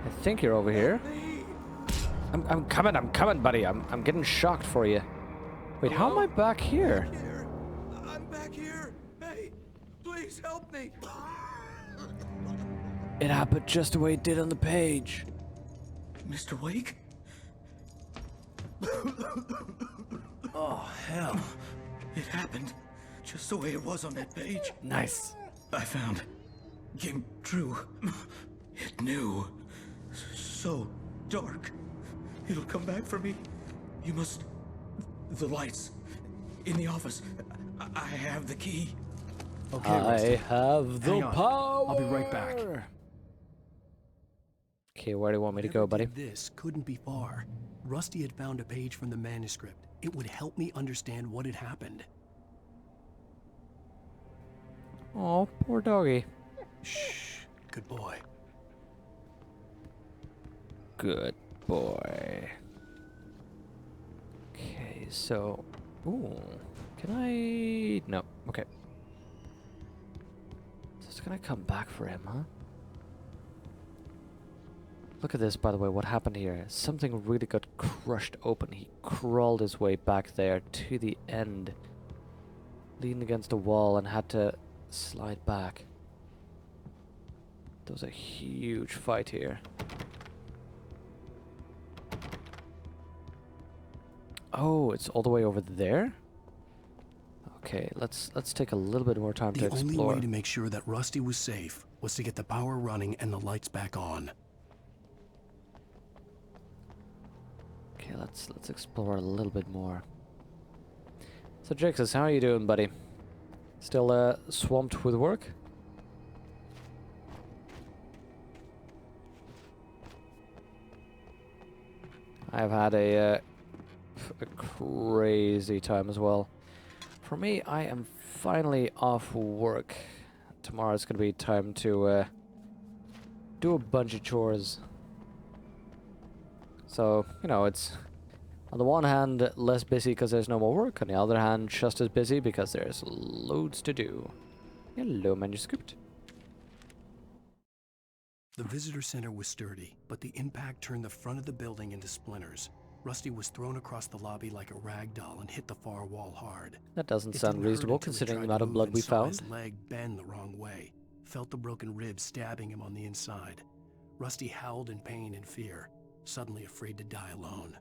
I think you're over here. I'm coming, buddy. I'm getting shocked for you. Wait, how am I back here? I'm back here. Hey, please help me. It happened just the way it did on the page. Mr. Wake? Oh, hell. It happened just the way it was on that page. Nice. I found. Came true. It knew. So dark. It'll come back for me. You must... The lights. In the office. I have the key. Okay, I Rusty. have the Hang on. power. I'll be right back. Okay, where do you want me to Whoever go, buddy? did this couldn't be far. Rusty had found a page from the manuscript. It would help me understand what had happened. Oh, poor doggy. Shh. Good boy. Good boy. Okay, so... Ooh. Can I... No. Okay. So it's gonna come back for him, huh? Look at this, by the way, what happened here. Something really got crushed open. He crawled his way back there to the end, leaned against a wall and had to slide back. There was a huge fight here. Oh, it's all the way over there? Okay, let's take a little bit more time to The explore. only way to make sure that Rusty was safe was to get the power running and the lights back on. Okay, let's explore a little bit more. So Jixus, how are you doing, buddy? Still swamped with work? I've had a crazy time as well. For me, I am finally off work. Tomorrow's gonna be time to do a bunch of chores. So, you know, it's on the one hand less busy because there's no more work, on the other hand just as busy because there's loads to do. Hello, manuscript. The visitor center was sturdy, but the impact turned the front of the building into splinters. Rusty was thrown across the lobby like a rag doll and hit the far wall hard. That doesn't It sound didn't hurt reasonable until he considering the tried amount to of move blood and we saw found. his leg bend the wrong way. Felt the broken rib stabbing him on the inside. Rusty howled in pain and fear, suddenly afraid to die alone.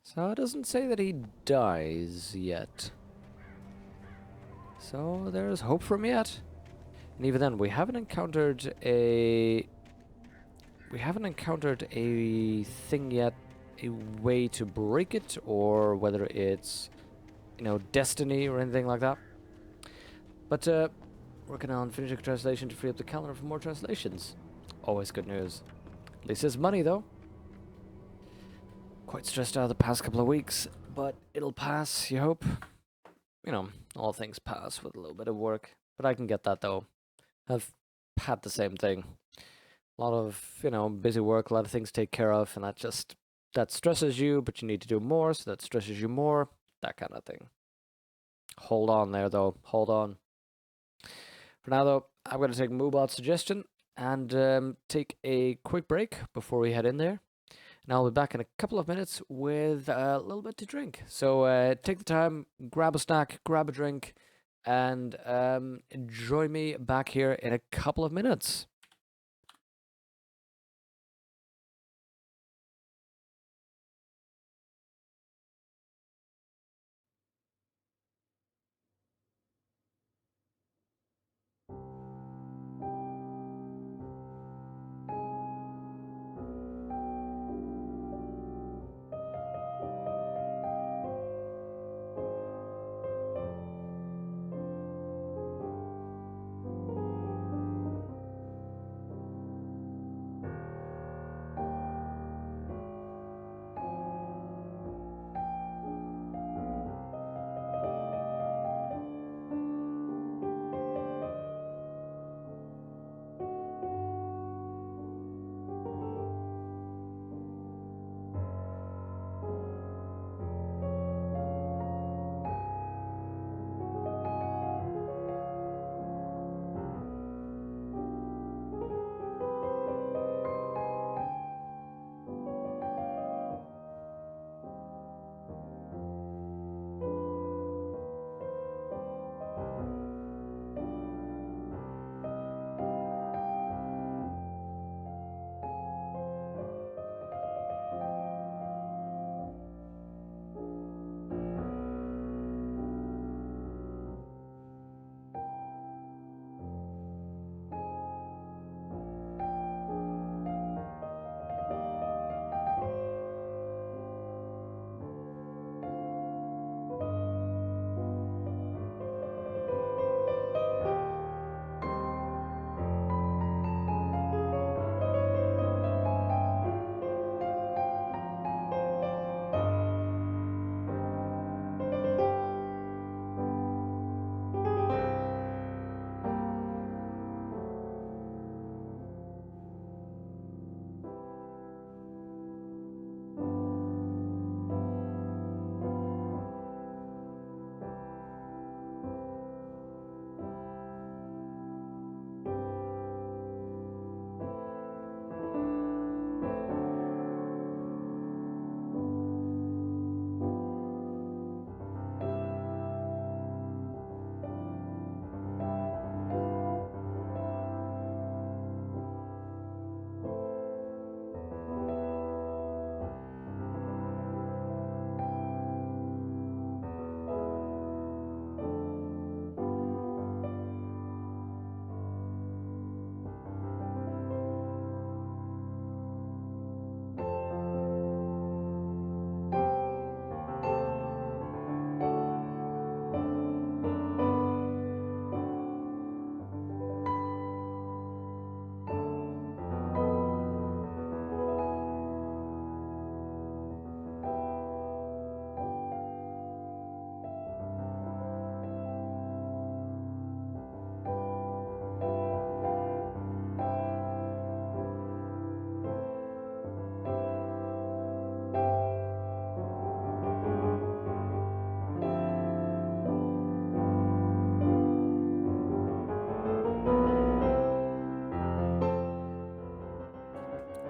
So it doesn't say that he dies yet. So there's hope for him yet. And even then, we haven't encountered a thing yet, a way to break it, or whether it's, you know, destiny or anything like that. But working on finishing a translation to free up the calendar for more translations. Always good news. At least it's money, though. Quite stressed out the past couple of weeks, but it'll pass, you hope. You know, all things pass with a little bit of work. But I can get that, though. I've had the same thing. A lot of, you know, busy work, a lot of things to take care of, and that stresses you, but you need to do more, so that stresses you more, that kind of thing. Hold on there, though. Hold on. For now, though, I'm going to take Moobot's suggestion and take a quick break before we head in there. And I'll be back in a couple of minutes with a little bit to drink. So take the time, grab a snack, grab a drink, and join me back here in a couple of minutes.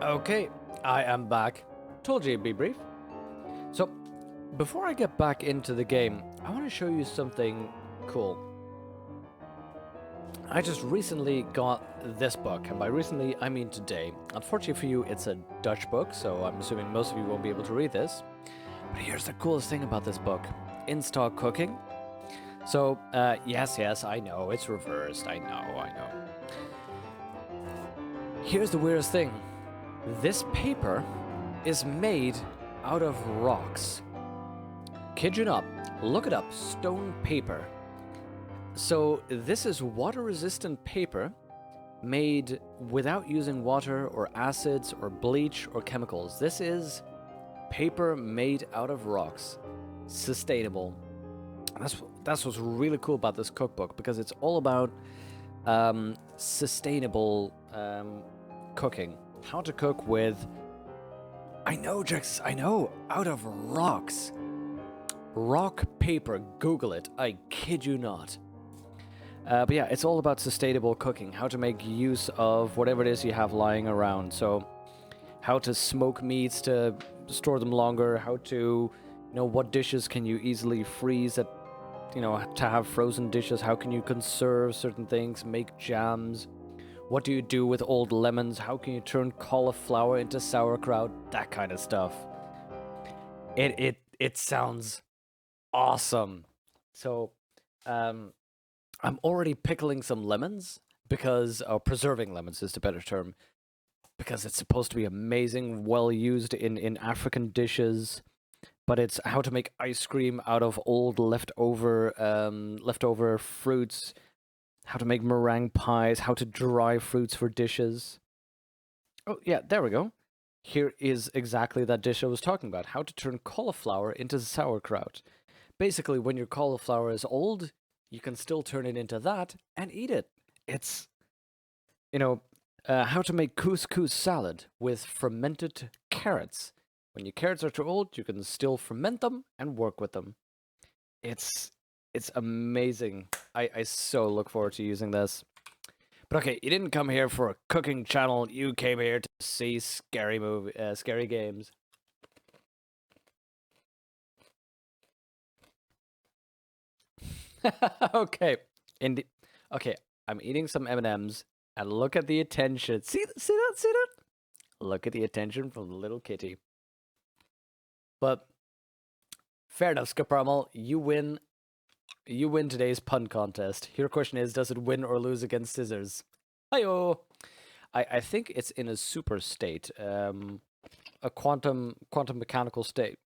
Okay, I am back. Told you it'd be brief. So, before I get back into the game, I want to show you something cool. I just recently got this book, and by recently, I mean today. Unfortunately for you, it's a Dutch book, so I'm assuming most of you won't be able to read this. But here's the coolest thing about this book. In-stock cooking. So, yes, I know, it's reversed, I know. Here's the weirdest thing. This paper is made out of rocks. Kid you not, look it up, stone paper. So this is water-resistant paper made without using water or acids or bleach or chemicals. This is paper made out of rocks. Sustainable. That's what's really cool about this cookbook, because it's all about sustainable cooking. How to cook with, I know, Jax, I know, out of rocks. Rock paper, Google it, I kid you not. But yeah, it's all about sustainable cooking, how to make use of whatever it is you have lying around. So, how to smoke meats to store them longer, how to, what dishes can you easily freeze to have frozen dishes, how can you conserve certain things, make jams. What do you do with old lemons? How can you turn cauliflower into sauerkraut? That kind of stuff. It sounds awesome. So, I'm already pickling some lemons because, or preserving lemons is the better term, because it's supposed to be amazing, well used in African dishes. But it's how to make ice cream out of old leftover fruits. How to make meringue pies, how to dry fruits for dishes. Oh, yeah, there we go. Here is exactly that dish I was talking about. How to turn cauliflower into sauerkraut. Basically, when your cauliflower is old, you can still turn it into that and eat it. It's, how to make couscous salad with fermented carrots. When your carrots are too old, you can still ferment them and work with them. It's amazing. I so look forward to using this. But okay, you didn't come here for a cooking channel. You came here to see scary games. Okay, okay, I'm eating some M&Ms, and look at the attention. See that? Look at the attention from the little kitty. But fair enough, Skippermal. You win. You win today's pun contest. Your question is, does it win or lose against scissors? Hi-yo! I think it's in a super state, a quantum mechanical state.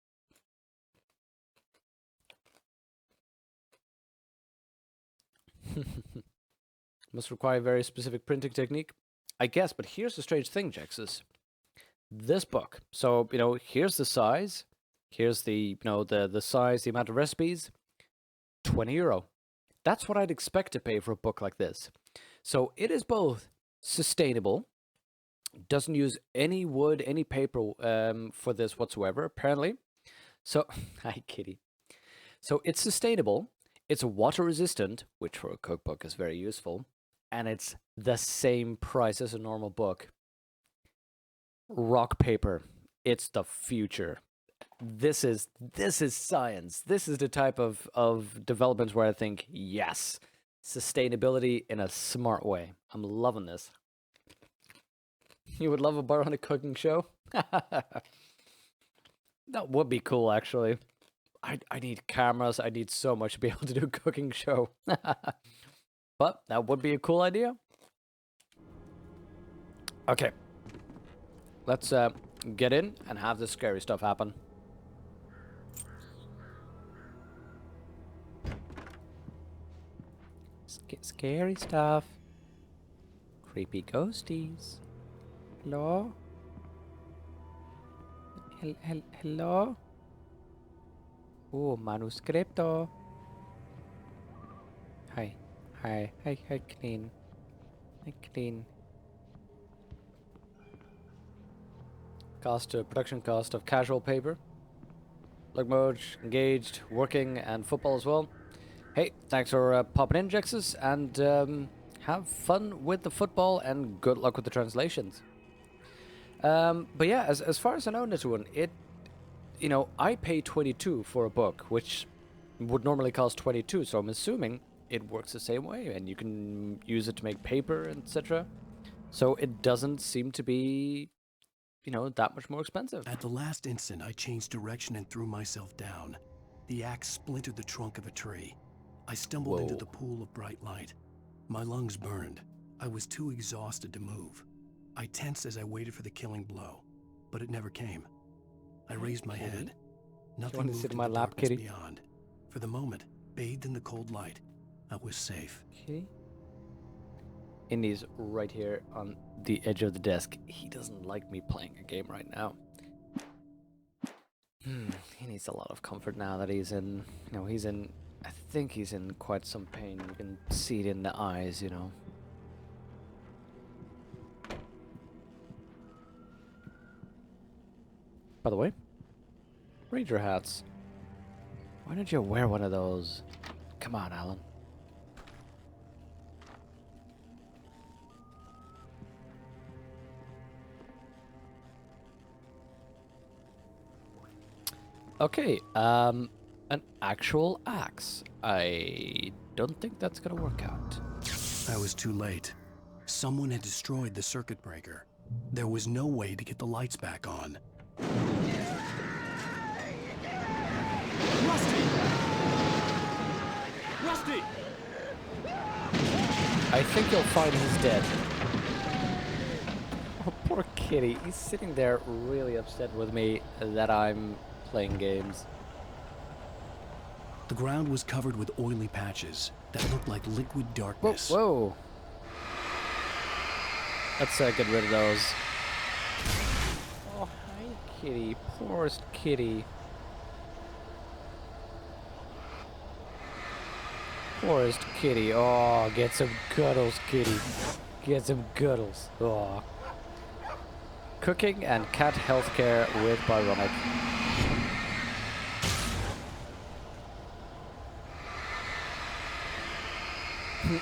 Must require a very specific printing technique, I guess. But here's the strange thing, Jexus. This book. So here's the size. Here's the the size, the amount of recipes. €20. That's what I'd expect to pay for a book like this. So it is both sustainable, doesn't use any wood, any paper for this whatsoever, apparently. So, hi kitty. So it's sustainable, it's water resistant, which for a cookbook is very useful, and it's the same price as a normal book. Rock paper, it's the future. This is science. This is the type of developments where I think, yes, sustainability in a smart way. I'm loving this. You would love a Byronic cooking show? That would be cool, actually. I need cameras. I need so much to be able to do a cooking show. But that would be a cool idea. Okay. Let's get in and have this scary stuff happen. Scary stuff. Creepy ghosties. Hello? Hello? Oh, manuscripto. Hi, clean. Hi, clean. Production cost of casual paper. Look mode, engaged, working, and football as well. Hey, thanks for popping in, Jexus, and have fun with the football, and good luck with the translations. But yeah, as far as I know, this one, you know, I pay 22 for a book, which would normally cost 22, so I'm assuming it works the same way, and you can use it to make paper, etc. So it doesn't seem to be, you know, that much more expensive. At the last instant, I changed direction and threw myself down. The axe splintered the trunk of a tree. I stumbled into Whoa. the pool of bright light. My lungs burned. I was too exhausted to move. I tensed as I waited for the killing blow, but it never came. I raised my head. Nothing wanna moved sit in in my the lap, darkness kitty? beyond. For the moment, bathed in the cold light, I was safe. Okay. Indy's right here on the edge of the desk. He doesn't like me playing a game right now. He needs a lot of comfort now that he's in, you know, I think he's in quite some pain. You can see it in the eyes, you know. By the way, ranger hats. Why don't you wear one of those? Come on, Alan. Okay, an actual axe. I don't think that's gonna work out. I was too late. Someone had destroyed the circuit breaker. There was no way to get the lights back on. Rusty! Rusty! I think you'll find he's dead. Oh, poor kitty. He's sitting there really upset with me that I'm playing games. The ground was covered with oily patches that looked like liquid Whoa, darkness. whoa. Let's get rid of those. Oh, hi, kitty. Poorest kitty. Poorest kitty. Oh, get some cuddles, kitty. Get some cuddles. Oh. Cooking and cat healthcare with Byronic.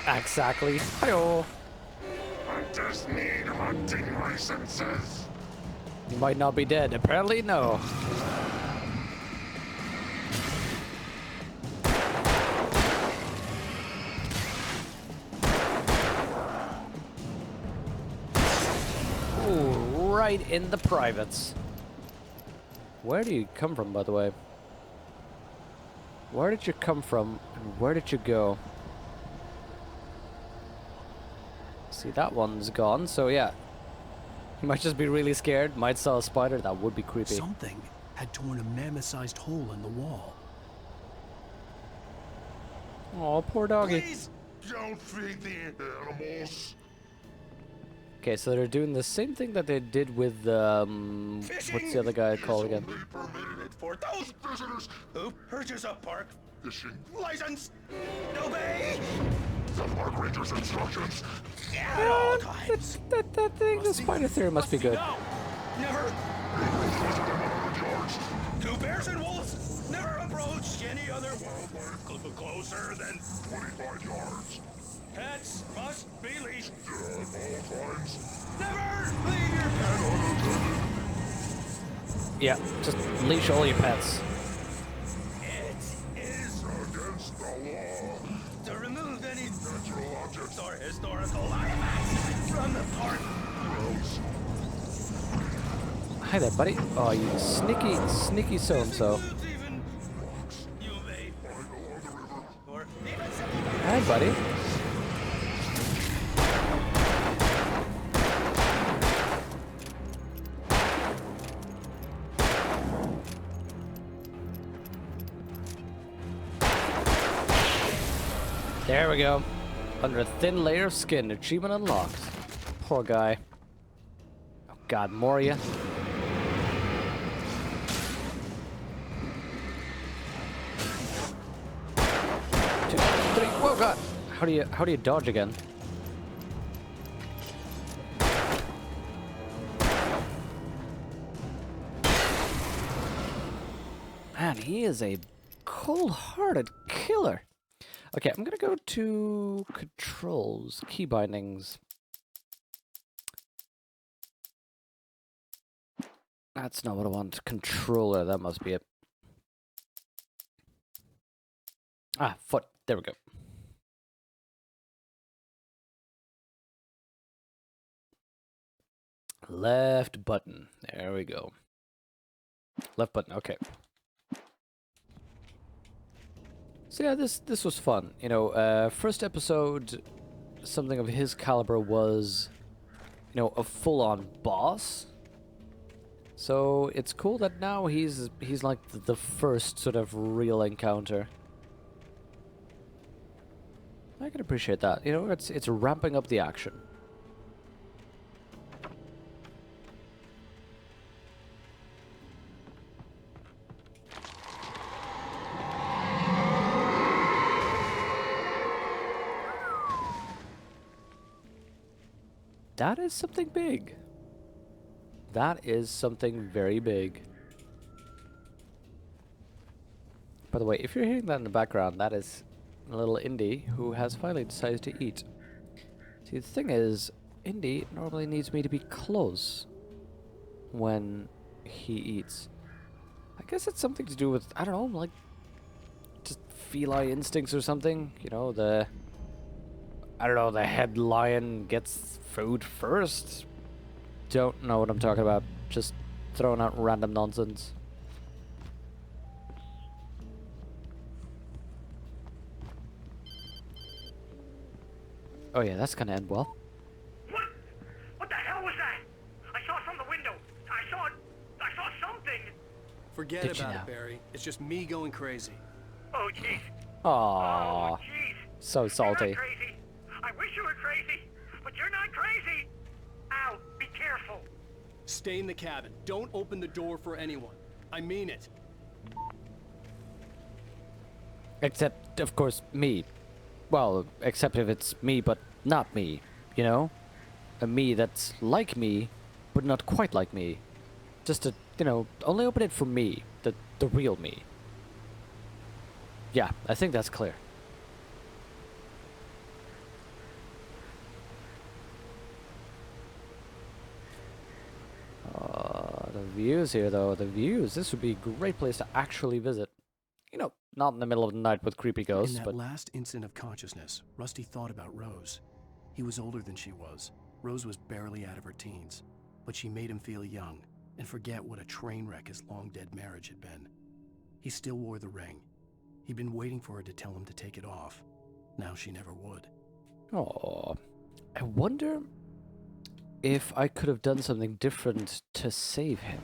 Exactly. Hi-oh. Hunters need hunting licenses. You might not be dead. Apparently, no. Ooh, right in the privates. Where do you come from, by the way? Where did you come from, and where did you go? See, that one's gone, so yeah. You might just be really scared, might saw a spider, that would be creepy. Something had torn a mammoth-sized hole in the wall. Oh, poor doggy. Please don't feed the animals. Okay, so they're doing the same thing that they did with, what's the other guy called again? Only permitted For those visitors who purchase a park fishing. license, obey The park ranger's instructions. at all times. That thing, the spider theory must be good. No, never. 100 yards. Two bears and wolves never approach any other wildlife closer than 25 yards. pets must be leashed. At all times. Never leave your pet. Yeah, just leash all your pets. It is Against the law. to remove any Natural objects. or historical artifacts from the park. Gross. Hi there, buddy. Oh, you sneaky so-and-so. Includes even you may I go on the river. or even simply Hi, buddy. There we go. Under a thin layer of skin, achievement unlocked. Poor guy. Oh god, more of ya. 2, 3. Whoa, god. How do you dodge again? Man, he is a cold-hearted killer. Okay, I'm gonna go to controls, key bindings. That's not what I want. Controller, that must be it. Ah, foot. There we go. Left button. There we go. Left button, okay. So yeah, this was fun. You know, first episode, something of his caliber was, you know, a full-on boss. So it's cool that now he's like the first sort of real encounter. I can appreciate that. You know, it's ramping up the action. That is something big. That is something very big. By the way, if you're hearing that in the background, that is a little Indy who has finally decided to eat. See, the thing is, Indy normally needs me to be close when he eats. I guess it's something to do with, I don't know, like, just feline instincts or something. You know, I don't know, the head lion gets food first. Don't know what I'm talking about. Just throwing out random nonsense. Oh yeah, that's gonna end well. What? What the hell was that? I saw it from the window. I saw something. Forget Did you about know? it, Barry. It's just me going crazy. Oh, jeez. Aww, Oh, jeez. so You're salty. not crazy. I wish you were crazy, but you're not crazy. Ow, be careful. Stay in the cabin. Don't open the door for anyone. I mean it. Except, of course, me. Well, except if it's me, but not me, you know? A me that's like me, but not quite like me. Just to, you know, only open it for me, the real me. Yeah, I think that's clear. The views here, though, the views. This would be a great place to actually visit. You know, not in the middle of the night with creepy In ghosts, that but... last instant of consciousness, Rusty thought about Rose. He was older than she was. Rose was barely out of her teens, but she made him feel young and forget what a train wreck his long-dead marriage had been. He still wore the ring. He'd been waiting for her to tell him to take it off. Now she never would. Oh, I wonder if I could have done something different to save him.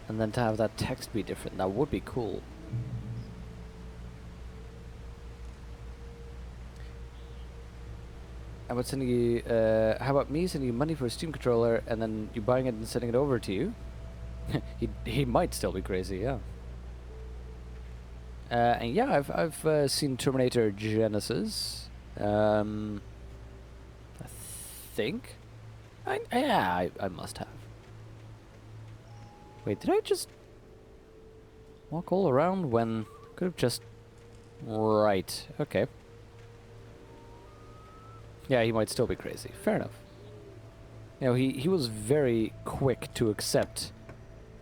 And then to have that text be different. That would be cool. How about sending you, how about me sending you money for a Steam controller and then you buying it and sending it over to you? he might still be crazy, yeah. And yeah, I've seen Terminator Genesis. I think. I must have. Wait, did I just walk all around when could have just... Right, okay. Yeah, he might still be crazy. Fair enough. You know, he was very quick to accept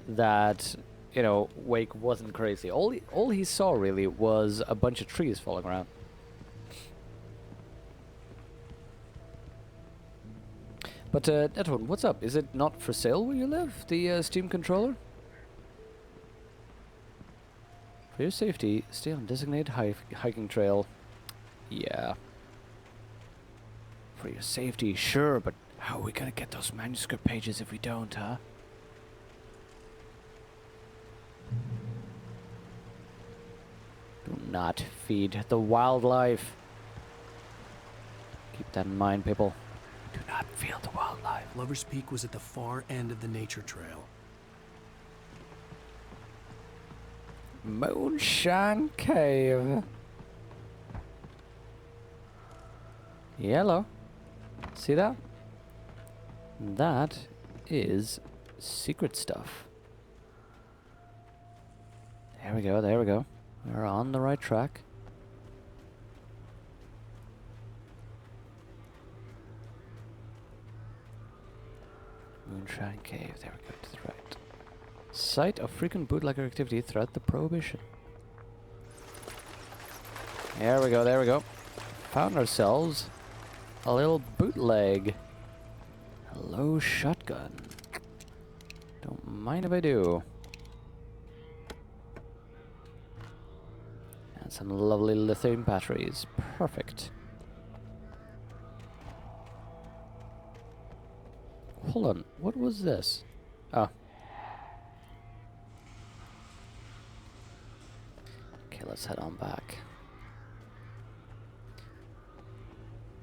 that, you know, Wake wasn't crazy. All he saw really was a bunch of trees falling around. But, Edwin, what's up? Is it not for sale where you live, the Steam controller? For your safety, stay on designated hiking trail. Yeah. For your safety, sure, but how are we gonna get those manuscript pages if we don't, huh? Do not feed the wildlife. Keep that in mind, people. Do not feed the wildlife. Lover's Peak was at the far end of the nature trail. Moonshine Cave. Yellow. See that? That is secret stuff. There we go, there we go. We're on the right track. Moonshine Cave, there we go, to the right. Site of frequent bootlegger activity throughout the Prohibition. There we go, there we go. Found ourselves a little bootleg. Hello, shotgun. Don't mind if I do. And some lovely lithium batteries. Perfect. Hold on, what was this? Oh. Okay, let's head on back.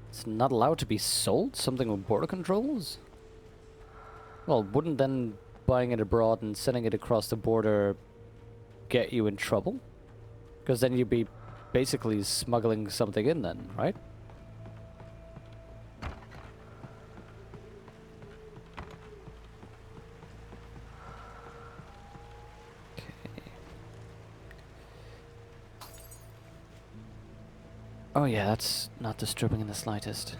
It's not allowed to be sold? Something with border controls? Well, wouldn't then buying it abroad and sending it across the border get you in trouble? Because then you'd be basically smuggling something in then, right? Oh yeah, that's not disturbing in the slightest.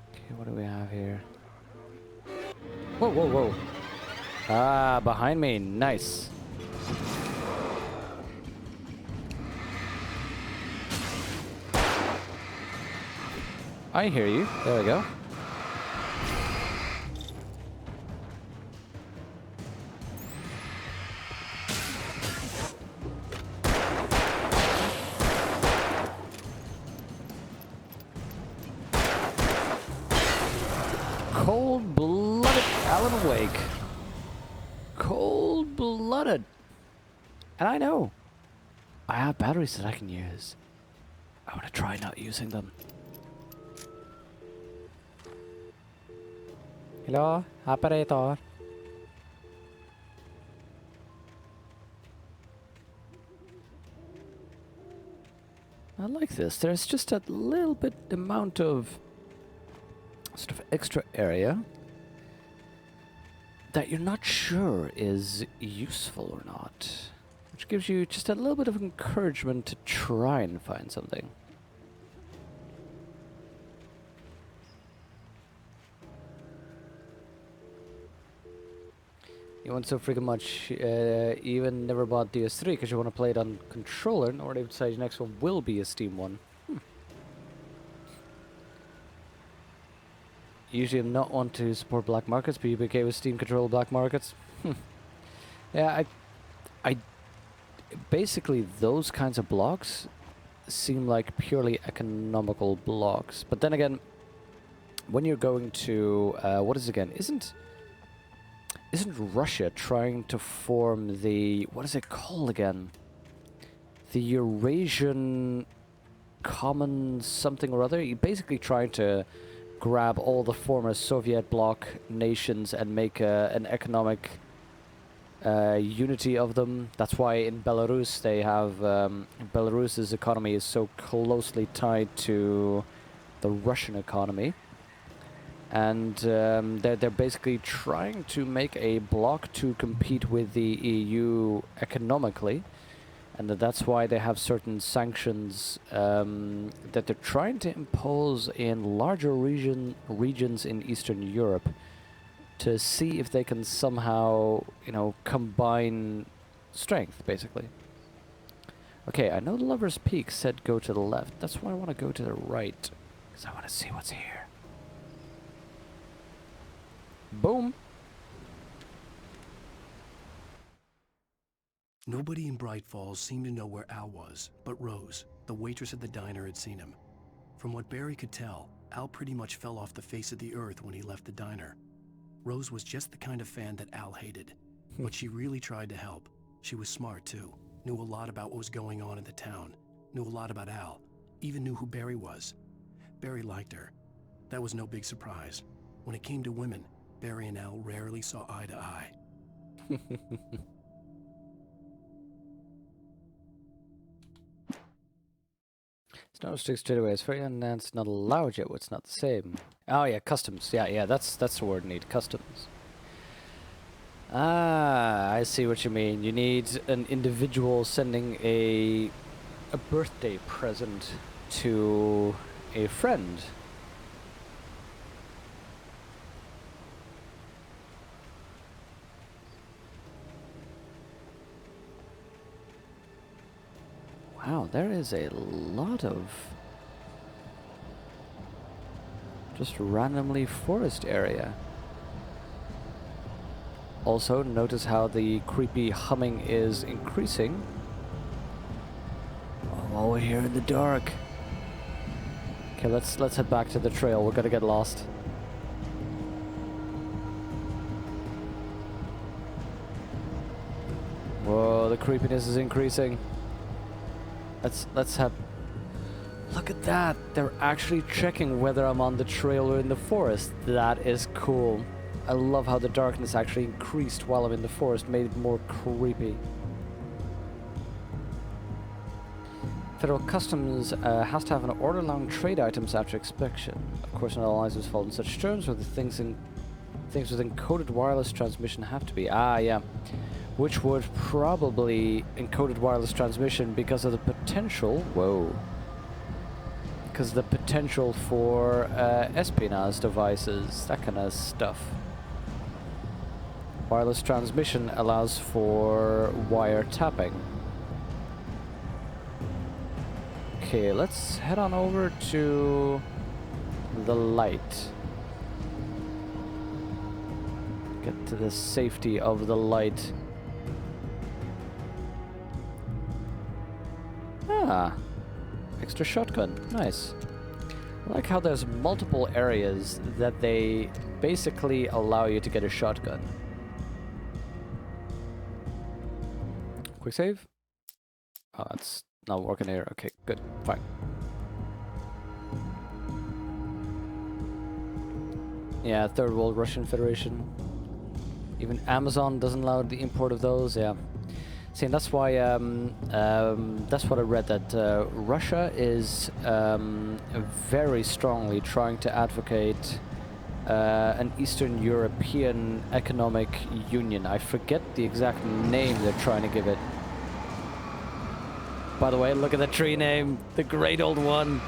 Okay, what do we have here? Whoa, whoa, whoa. Ah, behind me. Nice. I hear you. There we go. Cold-blooded Alan Wake. Cold-blooded. And I know. I have batteries that I can use. I want to try not using them. Hello, operator. I like this. There's just a little bit amount of sort of extra area that you're not sure is useful or not, which gives you just a little bit of encouragement to try and find something. You want so freaking much, even never bought DS3 because you want to play it on controller, or they decide your next one will be a Steam one. Usually I'm not one to support black markets, but you be okay with Steam control black markets? Yeah, I basically those kinds of blocks seem like purely economical blocks. But then again, when you're going to what is it again? Isn't Russia trying to form the, what is it called again? The Eurasian Common something or other? You're basically trying to grab all the former Soviet bloc nations and make an economic unity of them. That's why in Belarus they have Belarus's economy is so closely tied to the Russian economy, and they're basically trying to make a bloc to compete with the EU economically. And that's why they have certain sanctions that they're trying to impose in larger regions in Eastern Europe to see if they can somehow, you know, combine strength, basically. Okay, I know the Lover's Peak said go to the left. That's why I want to go to the right, because I want to see what's here. Boom. Nobody in Bright Falls seemed to know where Al was, but Rose, the waitress at the diner, had seen him. From what Barry could tell, Al pretty much fell off the face of the earth when he left the diner. Rose was just the kind of fan that Al hated, but she really tried to help. She was smart too, knew a lot about what was going on in the town, knew a lot about Al, even knew who Barry was. Barry liked her. That was no big surprise. When it came to women, Barry and Al rarely saw eye to eye. Snow sticks straight away. It's very unannounced, not allowed yet. What's not the same? Oh yeah, customs. Yeah, that's the word I need. Customs. Ah, I see what you mean. You need an individual sending a birthday present to a friend. Wow, there is a lot of just randomly forest area. Also, notice how the creepy humming is increasing. Oh, while we're here in the dark. Okay, let's head back to the trail. We're gonna get lost. Whoa, the creepiness is increasing. Let's have... Look at that! They're actually checking whether I'm on the trail or in the forest. That is cool. I love how the darkness actually increased while I'm in the forest, made it more creepy. Federal Customs has to have an order allowing trade items after inspection. Of course, not all items fall in such terms, where the things with encoded wireless transmission have to be. Ah, yeah. Which would probably encoded wireless transmission because of the potential. Whoa. Because the potential for espionage devices, that kind of stuff. Wireless transmission allows for wiretapping. Okay, let's head on over to the light. Get to the safety of the light. Ah, extra shotgun, nice. I like how there's multiple areas that they basically allow you to get a shotgun. Quick save. Oh, it's not working here. Okay, good, fine. Yeah, Third World Russian Federation. Even Amazon doesn't allow the import of those, yeah. See, and that's why, that's what I read, that Russia is very strongly trying to advocate an Eastern European Economic Union. I forget the exact name they're trying to give it. By the way, look at the tree name, the Great Old One.